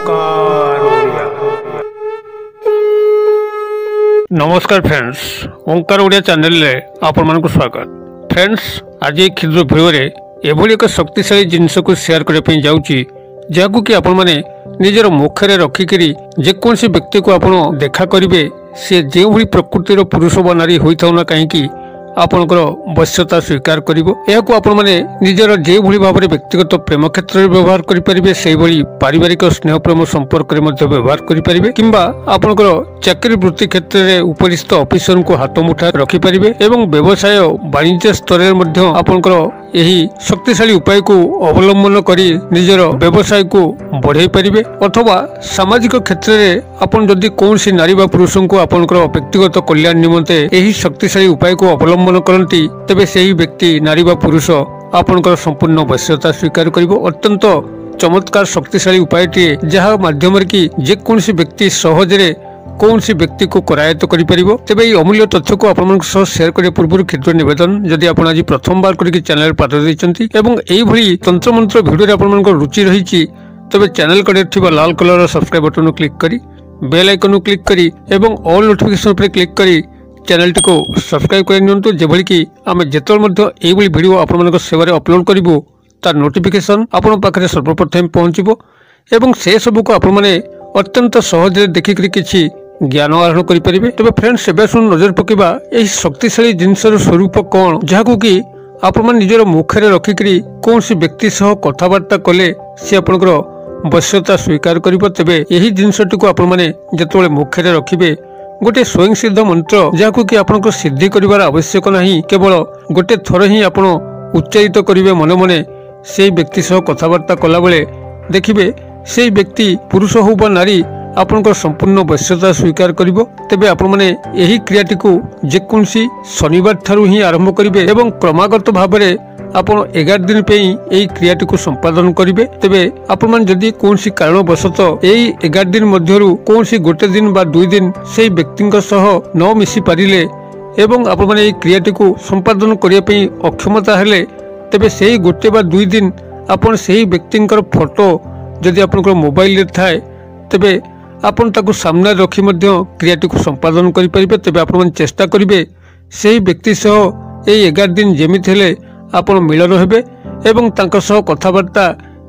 ओंकार ओडिया। नमस्कार फ्रेंड्स, ओंकार ओडिया चैनल रे आपण मानक स्वागत। फ्रेंड्स, आज एक क्षुद्र वीडियो रे एभली एक शक्तिशाली जिनस को शेयर करने पे जाउची, जाकु कि आपण माने निजर मुखरे रखिकरी जेकोसी व्यक्ति को आपण देखा करिवे, से जे भली प्रकृतिर पुरुष व नारी होइथाउ ना काहेकि आपणकर वश्यता स्वीकार करिवो। एहाकु आपण माने निजर जे भली भाबरे व्यक्तिगत प्रेम क्षेत्र रे व्यवहार करि परिबे, सेहि भली पारिवारिक स्नेह प्रेम संपर्क रे मध्ये व्यवहार करि परिबे, किंबा आपणकर चाकरी वृत्ति क्षेत्र रे उपरिस्थ ऑफिसर को हाथ मुठा रखि परिबे एवं व्यवसाय वाणिज्य स्तर रे मध्ये आपणकर एही शक्तिशाली उपाय को अवलंबन करी निजर व्यवसाय को बढ़ाई परिबे। अथवा सामाजिक क्षेत्र रे आपण जदि कोनसी नारी बा पुरुष को आपणकर व्यक्तिगत कल्याण निमंते एही शक्तिशाली उपाय को अवलंबन करंती, तबे सेही व्यक्ति नारी बा पुरुष आपणकर संपूर्ण वश्यता स्वीकार करिवो। अत्यंत चमत्कार शक्तिशाली उपायटी, जहा माध्यम कि जेकोसी व्यक्ति सहजरे कौन सी व्यक्ति को करायत्त करि परिबो। तेबे ई अमूल्य तथ्य को आपन सह शेयर करने पूर्व क्षुद्र निवेदन, जदि आपण आज प्रथम बार करके चैनल पाद दैचंती एवं एई भली तंत्र मंत्र वीडियो रे आपन रुचि रहिछि, तबे चैनल कड़े थिबा लाल कलर सब्सक्राइब बटन क्लिक करी बेल आइकन क्लिक करी एवं ऑल नोटिफिकेशन पर क्लिक करी चैनल टी को सब्सक्राइब कर नियंतु, जेभली कि आमे जेतल मध्ये एई भली वीडियो आपन मानक सेवा रे अपलोड करिवो तार नोटिफिकेशन आपन पाखरे सर्वप्रथम पहुंचिबो एवं से सब को आपन माने अत्यंत सहज रे देखि किछि ज्ञान आहरण करि परिबे। तबे फ्रेंड्स, एबे सुन नजर पकेबा एही शक्तिशाली जिनसर स्वरूप कोन, जहाकु कि आपण मन निजर मुखरे रखिकरी कोनसी व्यक्ति सह कथावार्ता कले से आपनकर वश्यता स्वीकार करिवो। तबे एही जिनसटी को आपण माने जतबेले मुखरे रखिबे गोटे स्वयं सिद्ध मंत्र, जहाकु कि आपनकर सिद्धि करिवार आवश्यक नाही, केवल गोटे थर ही आपण उच्चारित करिवे मन मने सेही व्यक्ति सह कथावार्ता कला बेले देखिबे सेही व्यक्ति पुरुष हो बा नारी आपनकर संपूर्ण वश्यता स्वीकार करिवो। तेबे आपण माने एही क्रियाटी को जेकोसी शनिवार थारु ही आरंभ करिवे एवं क्रमागत भाबरे आपण 11 दिन पे एही क्रियाटी को संपादन करिवे। तेबे आपण मान जदि कोनसी कारणवशत एही 11 दिन मध्यरु कोनसी गोटे दिन बा 2 दिन सेही व्यक्तिक सह न मिसी पारिले एवं आपण माने एही क्रियाटी को संपादन करिया पे अक्षमता हेले, तेबे सेही गोटे बा 2 दिन आपण सेही व्यक्तिकर फोटो जदि आपनकर मोबाइल रे थाए, तेबे आपण ताकु सामने रखी मध्य क्रियाटी को संपादन करि परिबे। तेबे आपण मन चेष्टा करिवे सेही व्यक्ति सह एही 11 दिन जेमिति हेले आपण मिलन हेबे एवं तांका सह कथावार्ता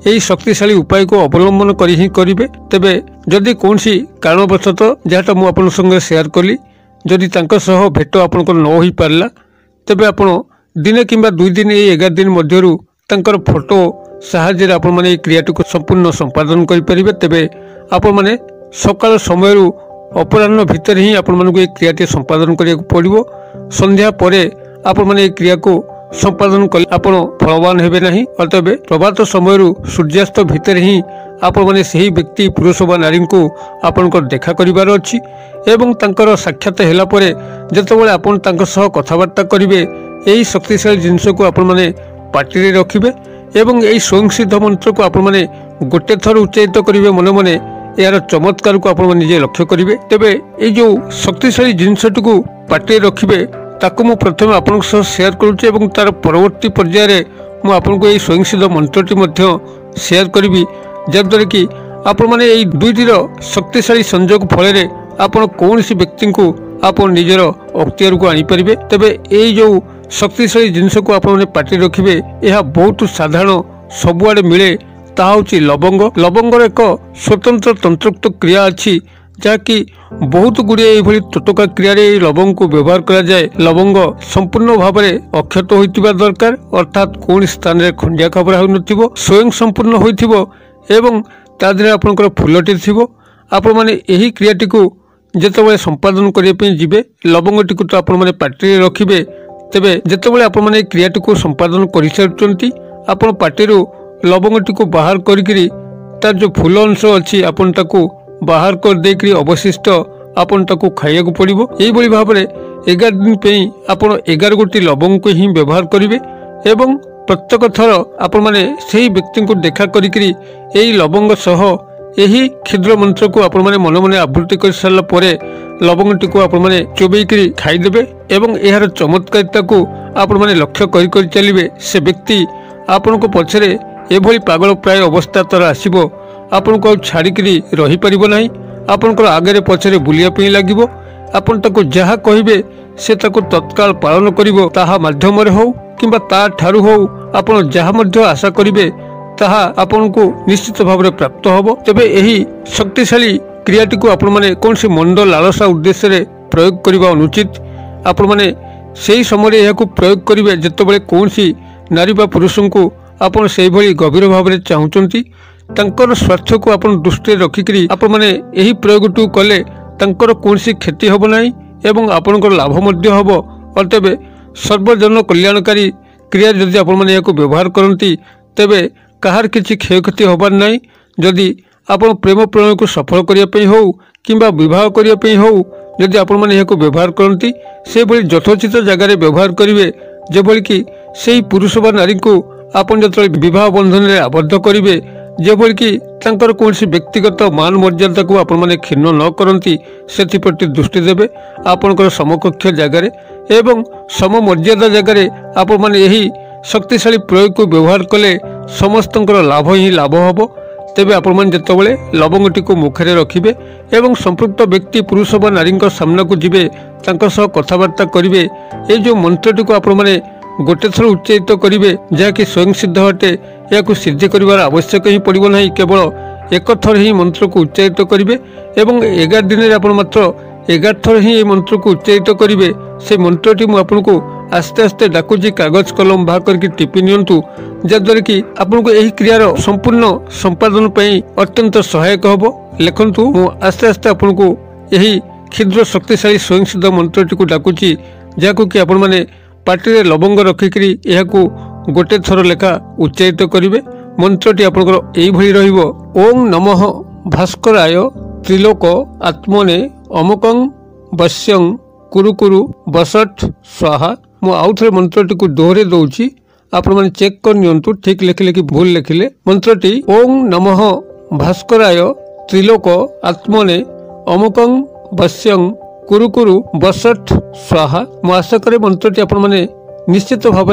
एही शक्तिशाली उपाय को अवलंबन करि ही करिवे। तेबे जदि कोनसी कारणवशत जेटा मु आपण संगे शेयर कली, जदि तांका सह भेट आपनकर न होई पारला, तेबे आपण दिने किंबा 2 दिन एही 11 दिन मध्यरु तांकर फोटो साहाय्य आपण माने एही क्रियाटी को संपूर्ण संपादन करि परिबे। तेबे आपण माने सकाल समय अपराह्न भितर ही आपण मानक क्रियाटी संपादन करिया पड़िबो। संध्या परे आपण माने ए क्रिया को संपादन कले आपण फलवान हेबे नाही। अतबे प्रभात समय सूर्यास्त भितर ही आपण माने सही व्यक्ति पुरुष व नारी को आपण को देखा करिवार अछि एवं तांकर साक्षात हेला परे जतबेले आपण तांक सह कथावार्ता करिवे, एही शक्तिशाली जिंस को आपण माने पार्टी रे रखिबे एवं एही स्वयं सिद्ध मंत्र को आपण माने गोटे थर उच्चारित करिवे मन मने। यार चमत्कार को आपण निजे लक्ष्य करिवे। तेबे ए जो शक्तिशाली जिनसटी को पाटे रखिबे ताको मु प्रथम आपन सह शेयर करूचे एवं तार परवर्ती पर्याय रे मु आपन को ए स्वयं सिद्ध मंत्रटी मध्ये शेयर करिवि, जद्वारा कि आपण माने ए दुईटीर शक्तिशाली संयोग फल रे आपण कोनसी व्यक्ति को आपण निजर अख्तियार को आनी परिबे। तेबे ए जो शक्तिशाली जिनस को आपण पाटे रखिबे, यह बहुत साधारण सबुआडे मिले, ताहा होची लवंग। लवंगर एक स्वतंत्र तंत्रोक्त क्रिया अच्छी, जहाँकि बहुत गुड़िए एभली टोटका क्रिया लवंग को व्यवहार करा जाए। लवंग संपूर्ण भाव में अक्षत होइतिबा दरकार, अर्थात कौन स्थान रे खंडिया खबरा हो नथिबो, स्वयं संपूर्ण होइतिबो एवं तादरे आपनकर फुलटी थिबो। आपण माने एही क्रियाटी को जेतेबेले संपादन करिया पे जिबे, लवंगटी को तो आपण माने पार्टी रे रखिबे। तेबे जेतेबेले आपण माने क्रियाटी को संपादन करि सारचंती, आपण पार्टी रो लवंगटी को बाहर करी तार जो फूल अंश अच्छी आपन ताकू बाहर कर देकरी अवशिष्ट आपन ताकू खाइया को पड़िबो। एही बली भाव में 11 दिन पे आपन 11 गोटी लवंग को ही व्यवहार करिवे एवं प्रत्येक थर आपन माने सेही व्यक्ति को देखा करी एही लवंग सह एही क्षुद्र मंत्र को आपण माने मन मने आवृत्ति कर सारला परे लवंगटी को आपण माने चोबेकरी खाई देबे एवं एहार चमत्कारिता को आपण माने लक्ष्य करी चलिबे। से व्यक्ति आपण को पछरे एभली पागल प्राय अवस्था तर आसीबो आपनको छाड़िकी रहीपर ना आपणकर आगे पछरे बुलिया लगे आपन ताको जहा कहिबे से ताको तत्काल पालन करिवो ताहा माध्यम रे हो किंबा ता ठारू हो आपन जहा मध्य आशा करिवे ताहा आपनको निश्चित भाव में प्राप्त होबो। तबे एही शक्तिशाली क्रियाटी को आपण माने कौन सी मंद लालसा उद्देश्य रे प्रयोग करबा अनुचित। आपण माने सेही समय यह प्रयोग करेंगे जितेबाला कौन सी नारी बा पुरुष को आपड़ से गभीर भाव में चाहूँगी तांकर स्वार्थ को आप दृष्टि रखिकी आपण मैंने यही प्रयोग कले तांकर कौन सी क्षति हम ना एवं आपणकर लाभ हम अतएव सर्वजन कल्याणकारी क्रिया जदि आपण मैंने व्यवहार करती तेबे कहार किसी क्षयक्षति होबार ना। जदि आपण प्रेम प्रणय को सफल करने हो किंबा विवाह करने हो जदि आपण मैंने व्यवहार करती से भली यथोचित जगार व्यवहार करेंगे जेभली कि से पुरुष बा नारी को आपन जो विवाह बंधन में आबद्ध करेंगे जेभली कि तांकर कौन व्यक्तिगत मान मर्यादा को आपण मैंने क्षीण न करती से दृष्टि देवे आपणकर समकक्ष जगार एवं सममर्यादा जगार आपण मैंने यही शक्तिशाली प्रयोग को व्यवहार कले समस्त लाभ ही लाभ हम। तेबे आपण मैंने जितेबाला लवंगटी को मुखरे रखिए एवं संपृक्त व्यक्ति पुरुष व नारी सामना को जीवे कथबार्ता करेंगे ये जो मंत्रटी को आपण मैंने गोटे थर उच्चारित करेंगे जहाँकि स्वयं सिद्ध अटे या सिद्धि कर आवश्यक ही पड़ो ना केवल एक थर ही मंत्र को उच्चारित करेंगे एवं 11 दिन में आप मात्र 11 थर ही मंत्र को उच्चारित करेंगे से मंत्रटी मुझे आस्ते आस्ते डाकुची कागज कलम बाहर करके टिपि नियंतु जद्वारा कि आपको यही क्रियार संपूर्ण संपादन पर अत्यंत सहायक हम। लिखंतु मु आस्ते आस्ते आपको यही क्षुद्र शक्तिशाली स्वयं सिद्ध मंत्रटी को डाकुची जहाँको कि आपण मैंने पार्टी लवंग रखिकी गोटे थर लेखा उच्चारित करेंगे। मंत्रटी आपंकर यही रहिबो ओं नमः भास्कराय त्रिलोक आत्मने अमुकं वश्यं कुरु कुरु बसठ स्वाहा। मु आउ थे मंत्रटी को दोहरे दौची आपण मैंने चेक कर नियंतु ठीक लिखिले कि भूल लिखिले। मंत्रटी ओं नमः भास्कराय त्रिलोक आत्मने अमुकं वश्यं कुरु कुरु बसठ स्वाहा। मु आशा करे मंत्रटी आपण मैंने निश्चित भाव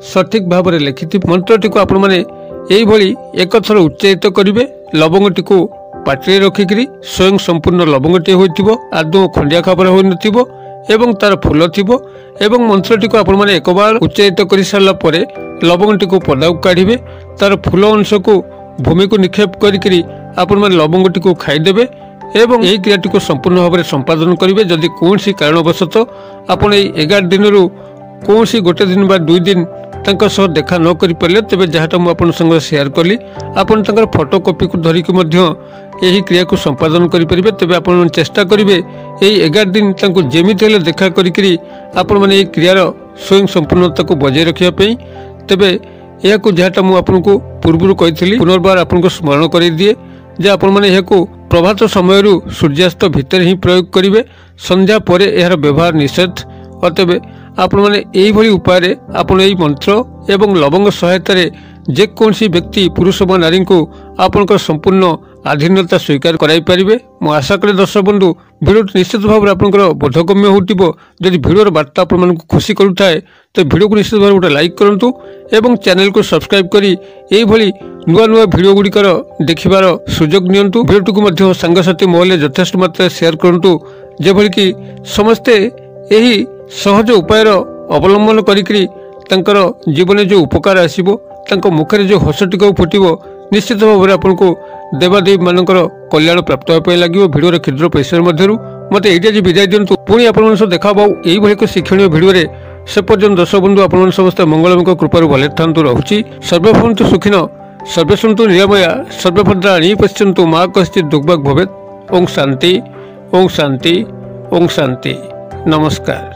सठिक भाव में लिखि मंत्रटी को आपण मैंने यही भली एक थर उच्चारित करेंगे लवंगटी को पाटे रखिकी स्वयं संपूर्ण लवंगटी होइथिबो आदौ खंडिया खाबर हो नथिबो एवं तार फूल थिबो एवं मंत्रटी को आपण माने एक बार उच्चारित कर सारा पर लवंगटी को पदा काढ़े तार फूल अंश को भूमि को निक्षेप करी आपण माने लवंगटी को खाईदेवे एवं यही क्रियाटी को संपूर्ण भाव में संपादन करेंगे। जदि कौन कारणवश आपण 11 दिन रु कौन गोटे दिन बा 2 दिन तांका सह देखा न करि परले तेबे जहाटा मु आपन संग शेयर कली आपन तांकर फोटो कॉपी को धरिक मध्य यही क्रिया को संपादन करि परिबे। तेबे आपन चेष्टा करिवे यही 11 दिन तांको जेमिति हेले देखा करिकरी आपन माने यही क्रियार स्वयं संपूर्णता को बजाय रखिया पई। तेबे या को जहाटा मु आपन को पूर्वरु कहितली पुनर्बार आपन को स्मरण करि दिए जे आपन माने यह को प्रभात समय सूर्यास्त भितर ही प्रयोग करेंगे संध्या पर यार व्यवहार निषेध। अतएव आपण मैंने यही उपाय आपण यही मंत्र एवं लवंग सहायता जेकोसी व्यक्ति पुरुष व नारी को आपणकर संपूर्ण आधीनता स्वीकार कराई पारिबे। मु आशा करे दर्शक बंधु भिडियो निश्चित भाव में आपंकर बोधगम्य होतिबो। जदि भिडियोर वार्ता आपण मानक खुशी करुथाए तो भिडियो को निश्चित भाव गोटे लाइक करंतु एवं चैनल को सब्सक्राइब करी यही भली नुआ नुआ भिडियो गुड़िकर देखिबार सुजोग नियंतु। भिडियोटी को मध्य सांगसाथी महल यथेष्ट मात्रा शेयर करंतु जेभली कि समस्ते यही सहज उपायर अवलंबन करिकरी तांकर जीवन जो उपकार आसीबो तांको मुखरे जो हस टिका फुटिबो निश्चित भाव में आपको देवादेवी मानकर कल्याण प्राप्त होगा लगे। भिडियो क्षुद्र पैसा मध्य मत ये विदाय दिंतु पुणी आप देखा यही एक शिक्षणीय भिडियो से पर्यटन दर्शक बंधु आप समस्ते मंगलमय कृपार भले था रोचे सर्वभवन्तु सुखिन सर्वे सन्तु निरामया सर्वभद्राणि पश्यन्तु मा कश्चित् दुर्भाग् भवेत्। ओं शांति ओं शांति ओं शांति। नमस्कार।